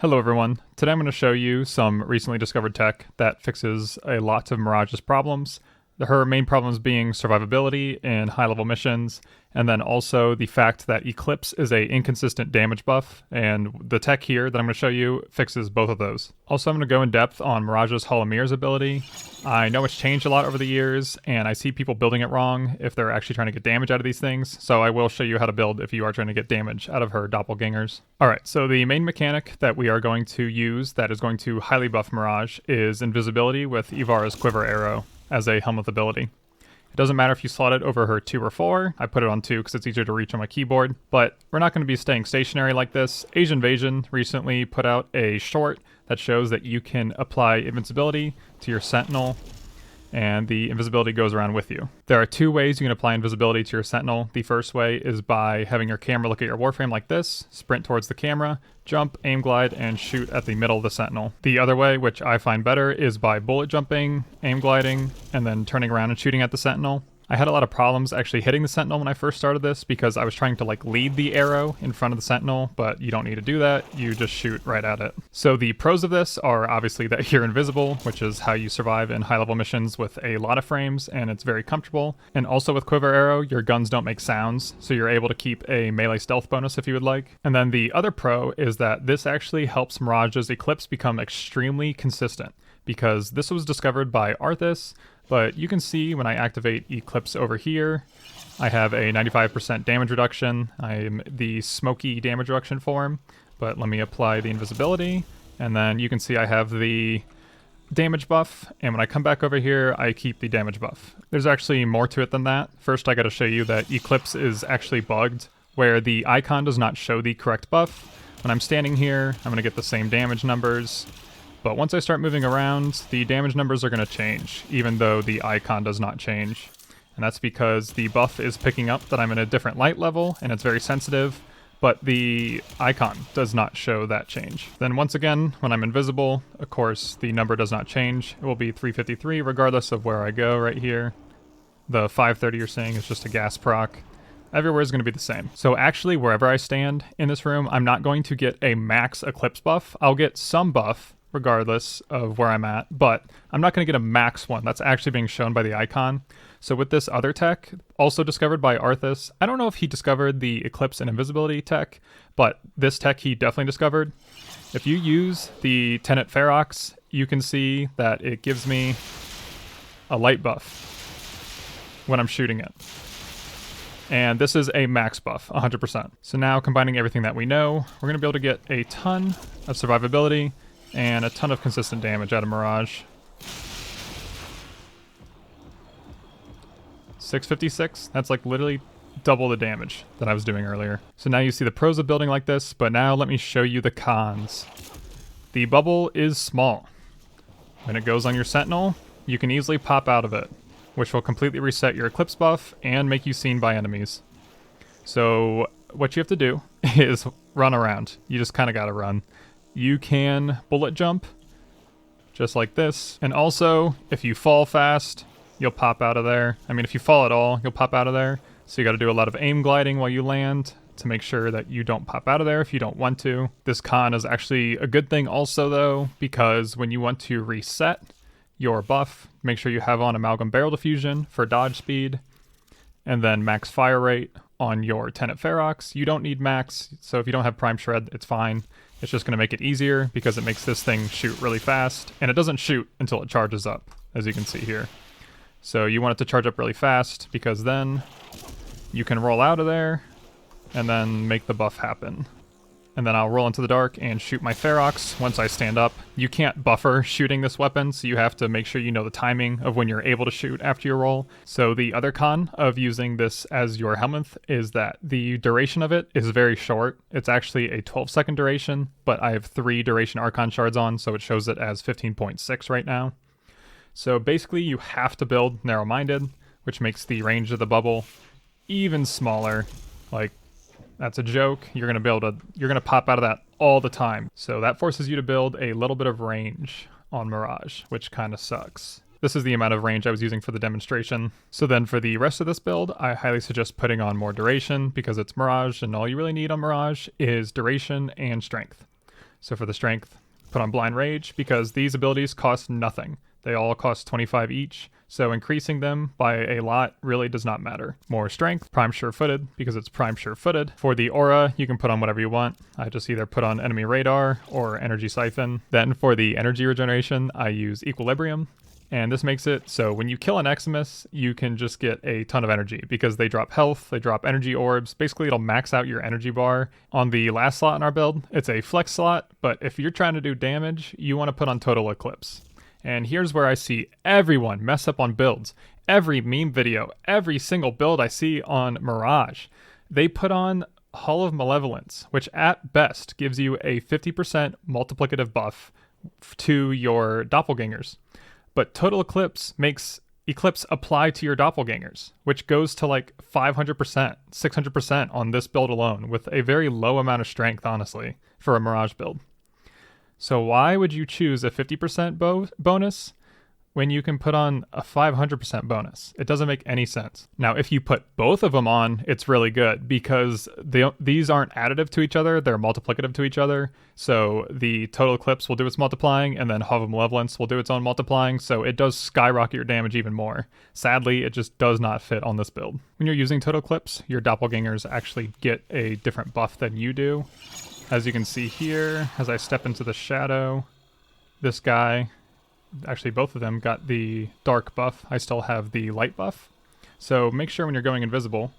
Hello everyone, today I'm going to show you some recently discovered tech that fixes a lot of Mirage's problems. Her main problems being survivability in high-level missions, and then also the fact that Eclipse is a inconsistent damage buff, and the tech here that I'm going to show you fixes both of those. Also, I'm going to go in depth on Mirage's Helminth's ability. I know it's changed a lot over the years, and I see people building it wrong if they're actually trying to get damage out of these things, so I will show you how to build if you are trying to get damage out of her Doppelgangers. Alright, so the main mechanic that we are going to use that is going to highly buff Mirage is Invisibility with Ivara's Quiver Arrow as a Helminth ability. It doesn't matter if you slot it over her 2 or 4. I put it on 2 because it's easier to reach on my keyboard, but we're not going to be staying stationary like this. Asian Invasion recently put out a short that shows that you can apply invincibility to your Sentinel, and the invisibility goes around with you. There are 2 ways you can apply invisibility to your Sentinel. The first way is by having your camera look at your Warframe like this, sprint towards the camera, jump, aim glide, and shoot at the middle of the Sentinel. The other way, which I find better, is by bullet jumping, aim gliding, and then turning around and shooting at the Sentinel. I had a lot of problems actually hitting the Sentinel when I first started this because I was trying to lead the arrow in front of the Sentinel, but you don't need to do that, you just shoot right at it. So the pros of this are obviously that you're invisible, which is how you survive in high-level missions with a lot of frames, and it's very comfortable. And also with Quiver Arrow, your guns don't make sounds, so you're able to keep a melee stealth bonus if you would like. And then the other pro is that this actually helps Mirage's Eclipse become extremely consistent, because this was discovered by Arthas, but you can see when I activate Eclipse over here, I have a 95% damage reduction. I'm the smoky damage reduction form, but let me apply the invisibility, and then you can see I have the damage buff, and when I come back over here, I keep the damage buff. There's actually more to it than that. First, I gotta show you that Eclipse is actually bugged, where the icon does not show the correct buff. When I'm standing here, I'm gonna get the same damage numbers, but once I start moving around, the damage numbers are going to change, even though the icon does not change. And that's because the buff is picking up that I'm in a different light level, and it's very sensitive, but the icon does not show that change. Then once again, when I'm invisible, of course, the number does not change. It will be 353 regardless of where I go right here. The 530 you're seeing is just a gas proc. Everywhere is going to be the same. So actually, wherever I stand in this room, I'm not going to get a max Eclipse buff. I'll get some buff, regardless of where I'm at, but I'm not going to get a max one. That's actually being shown by the icon. So with this other tech, also discovered by Arthas, I don't know if he discovered the Eclipse and Invisibility tech, but this tech he definitely discovered. If you use the Tenet Ferox, you can see that it gives me a light buff when I'm shooting it. And this is a max buff, 100%. So now, combining everything that we know, we're going to be able to get a ton of survivability and a ton of consistent damage out of Mirage. 656, that's literally double the damage that I was doing earlier. So now you see the pros of building like this, but now let me show you the cons. The bubble is small. When it goes on your Sentinel, you can easily pop out of it, which will completely reset your Eclipse buff and make you seen by enemies. So what you have to do is run around. You just kind of gotta run. You can bullet jump, just like this. And also, if you fall fast, you'll pop out of there. I mean, if you fall at all, you'll pop out of there. So you gotta do a lot of aim gliding while you land to make sure that you don't pop out of there if you don't want to. This con is actually a good thing also though, because when you want to reset your buff, make sure you have on Amalgam Barrel Diffusion for dodge speed, and then max fire rate on your Tenet Ferox. You don't need max, so if you don't have Prime Shred, it's fine. It's just going to make it easier because it makes this thing shoot really fast, and it doesn't shoot until it charges up, as you can see here. So you want it to charge up really fast because then you can roll out of there and then make the buff happen. And then I'll roll into the dark and shoot my Ferox once I stand up. You can't buffer shooting this weapon, so you have to make sure you know the timing of when you're able to shoot after your roll. So the other con of using this as your Helminth is that the duration of it is very short. It's actually a 12-second duration, but I have 3 duration Archon shards on, so it shows it as 15.6 right now. So basically you have to build narrow-minded, which makes the range of the bubble even smaller. That's a joke. You're gonna pop out of that all the time. So that forces you to build a little bit of range on Mirage, which kind of sucks. This is the amount of range I was using for the demonstration. So then for the rest of this build, I highly suggest putting on more duration because it's Mirage, and all you really need on Mirage is duration and strength. So for the strength, put on Blind Rage, because these abilities cost nothing. They all cost 25 each, so increasing them by a lot really does not matter. More strength, Prime Sure-Footed, because it's Prime Sure-Footed. For the aura, you can put on whatever you want. I just either put on Enemy Radar or Energy Siphon. Then for the energy regeneration, I use Equilibrium. And this makes it so when you kill an Eximus, you can just get a ton of energy because they drop health, they drop energy orbs. Basically, it'll max out your energy bar. On the last slot in our build, it's a flex slot, but if you're trying to do damage, you want to put on Total Eclipse. And here's where I see everyone mess up on builds. Every meme video, every single build I see on Mirage, they put on Hall of Malevolence, which at best gives you a 50% multiplicative buff to your Doppelgangers. But Total Eclipse makes Eclipse apply to your Doppelgangers, which goes to like 500%, 600% on this build alone, with a very low amount of strength, honestly, for a Mirage build. So why would you choose a 50% bonus when you can put on a 500% bonus? It doesn't make any sense. Now, if you put both of them on, it's really good because these aren't additive to each other. They're multiplicative to each other. So the Total Eclipse will do its multiplying, and then Hall of Malevolence will do its own multiplying. So it does skyrocket your damage even more. Sadly, it just does not fit on this build. When you're using Total Eclipse, your Doppelgangers actually get a different buff than you do. As you can see here, as I step into the shadow, this guy, actually both of them got the dark buff. I still have the light buff. So make sure when you're going invisible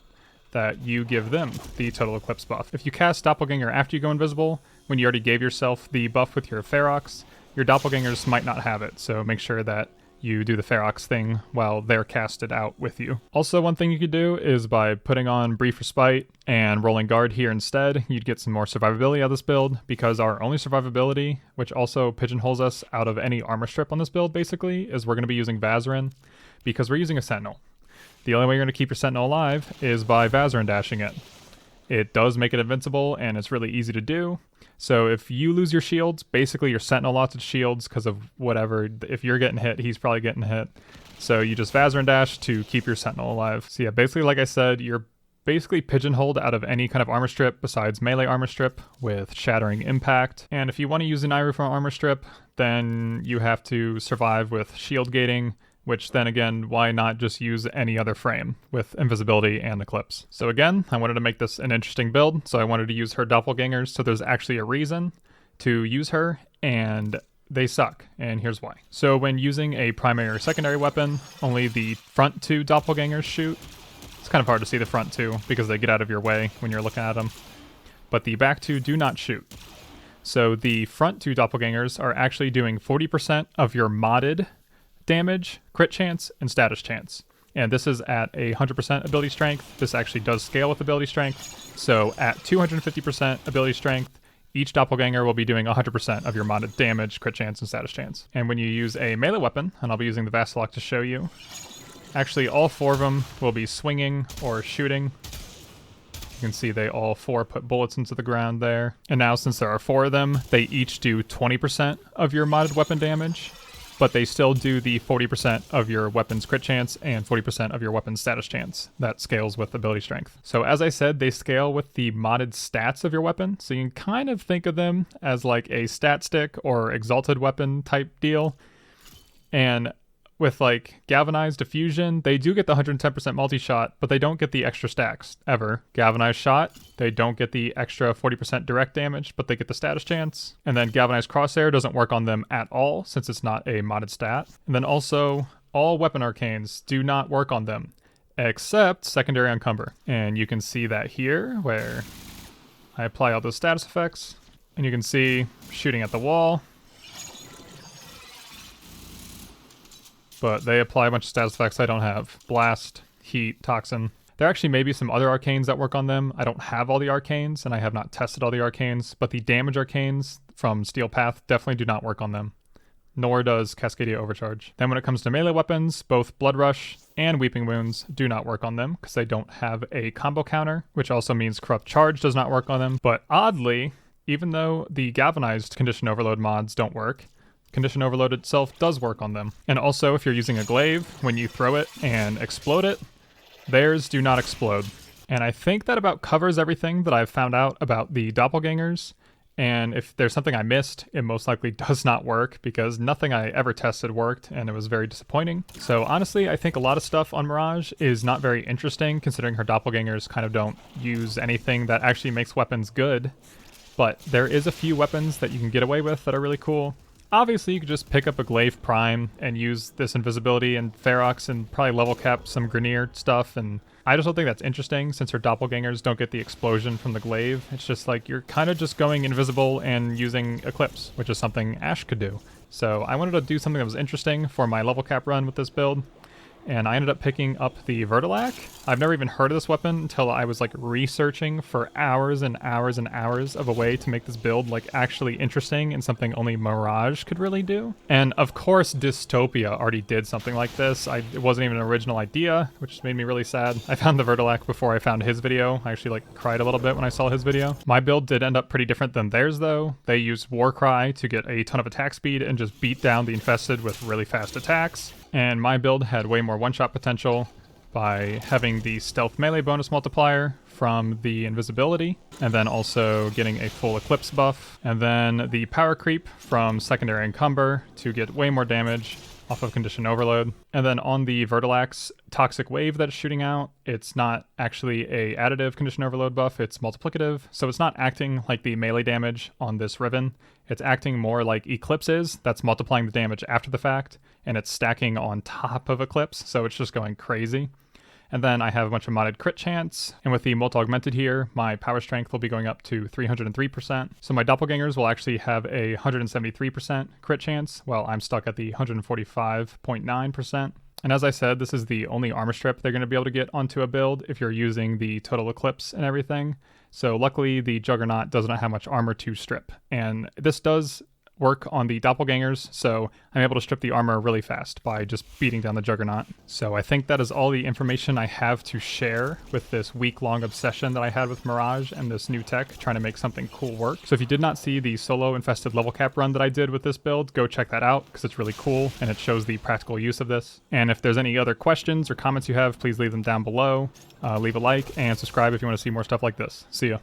that you give them the Total Eclipse buff. If you cast Doppelganger after you go invisible, when you already gave yourself the buff with your Ferox, your Doppelgangers might not have it. So make sure that you do the Ferox thing while they're casted out with you. Also, one thing you could do is by putting on Brief Respite and Rolling Guard here instead, you'd get some more survivability out of this build, because our only survivability, which also pigeonholes us out of any armor strip on this build basically, is we're going to be using Vazarin, because we're using a Sentinel. The only way you're going to keep your Sentinel alive is by Vazarin dashing it. It does make it invincible, and it's really easy to do. So if you lose your shields, basically your Sentinel lost its shields because of whatever. If you're getting hit, he's probably getting hit. So you just Vazarin dash to keep your Sentinel alive. So yeah, basically like I said, you're basically pigeonholed out of any kind of armor strip besides melee armor strip with Shattering Impact. And if you want to use an Iru from armor strip, then you have to survive with shield gating, which then again, why not just use any other frame with Invisibility and Eclipse? So again, I wanted to make this an interesting build, so I wanted to use her Doppelgangers, so there's actually a reason to use her, and they suck, and here's why. So when using a primary or secondary weapon, only the front two Doppelgangers shoot. It's kind of hard to see the front two because they get out of your way when you're looking at them. But the back two do not shoot. So the front two Doppelgangers are actually doing 40% of your modded damage, crit chance, and status chance. And this is at 100% ability strength. This actually does scale with ability strength. So at 250% ability strength, each Doppelganger will be doing 100% of your modded damage, crit chance, and status chance. And when you use a melee weapon, and I'll be using the Vassalok to show you, actually all four of them will be swinging or shooting. You can see they all four put bullets into the ground there. And now since there are four of them, they each do 20% of your modded weapon damage, but they still do the 40% of your weapon's crit chance and 40% of your weapon's status chance. That scales with ability strength. So as I said, they scale with the modded stats of your weapon. So you can kind of think of them as like a stat stick or exalted weapon type deal. And with like Galvanized Diffusion, they do get the 110% multi-shot, but they don't get the extra stacks ever. Galvanized Shot, they don't get the extra 40% direct damage, but they get the status chance. And then Galvanized Crosshair doesn't work on them at all since it's not a modded stat. And then also, all weapon arcanes do not work on them, except Secondary Encumber. And you can see that here, where I apply all those status effects, and you can see shooting at the wall. But they apply a bunch of status effects I don't have. Blast, Heat, Toxin. There actually may be some other arcanes that work on them. I don't have all the arcanes, and I have not tested all the arcanes, but the damage arcanes from Steel Path definitely do not work on them. Nor does Cascadia Overcharge. Then when it comes to melee weapons, both Blood Rush and Weeping Wounds do not work on them, because they don't have a combo counter, which also means Corrupt Charge does not work on them. But oddly, even though the Galvanized Condition Overload mods don't work, Condition Overload itself does work on them. And also, if you're using a glaive, when you throw it and explode it, theirs do not explode. And I think that about covers everything that I've found out about the Doppelgangers And if there's something I missed, it most likely does not work because nothing I ever tested worked and it was very disappointing. So honestly, I think a lot of stuff on Mirage is not very interesting considering her doppelgangers kind of don't use anything that actually makes weapons good. But there is a few weapons that you can get away with that are really cool. Obviously, you could just pick up a Glaive Prime and use this Invisibility and Ferox and probably level cap some Grineer stuff, and I just don't think that's interesting since her Doppelgangers don't get the explosion from the Glaive. It's just like you're kind of just going invisible and using Eclipse, which is something Ashe could do. So I wanted to do something that was interesting for my level cap run with this build, and I ended up picking up the Vertilac. I've never even heard of this weapon until I was like researching for hours and hours and hours of a way to make this build like actually interesting and something only Mirage could really do. And of course Dystopia already did something like this. It wasn't even an original idea, which made me really sad. I found the Vertilac before I found his video. I actually like cried a little bit when I saw his video. My build did end up pretty different than theirs though. They used Warcry to get a ton of attack speed and just beat down the infested with really fast attacks. And my build had way more one-shot potential by having the stealth melee bonus multiplier from the invisibility, and then also getting a full Eclipse buff, and then the power creep from secondary encumber to get way more damage off of condition overload. And then on the Vertilac's toxic wave that it's shooting out, it's not actually a additive condition overload buff, it's multiplicative, so it's not acting like the melee damage on this Riven. It's acting more like Eclipse is, that's multiplying the damage after the fact, and it's stacking on top of Eclipse, so it's just going crazy. And then I have a bunch of modded crit chance, and with the multi-augmented here, my power strength will be going up to 303%. So my doppelgangers will actually have a 173% crit chance, while I'm stuck at the 145.9%. And as I said, this is the only armor strip they're going to be able to get onto a build if you're using the total Eclipse and everything. So luckily the Juggernaut does not have much armor to strip, and this does work on the doppelgangers, so I'm able to strip the armor really fast by just beating down the Juggernaut. So I think that is all the information I have to share with this week-long obsession that I had with Mirage and this new tech, trying to make something cool work. So if you did not see the solo infested level cap run that I did with this build, go check that out because it's really cool and it shows the practical use of this. And if there's any other questions or comments you have, please leave them down below. Leave a like and subscribe if you want to see more stuff like this. See ya.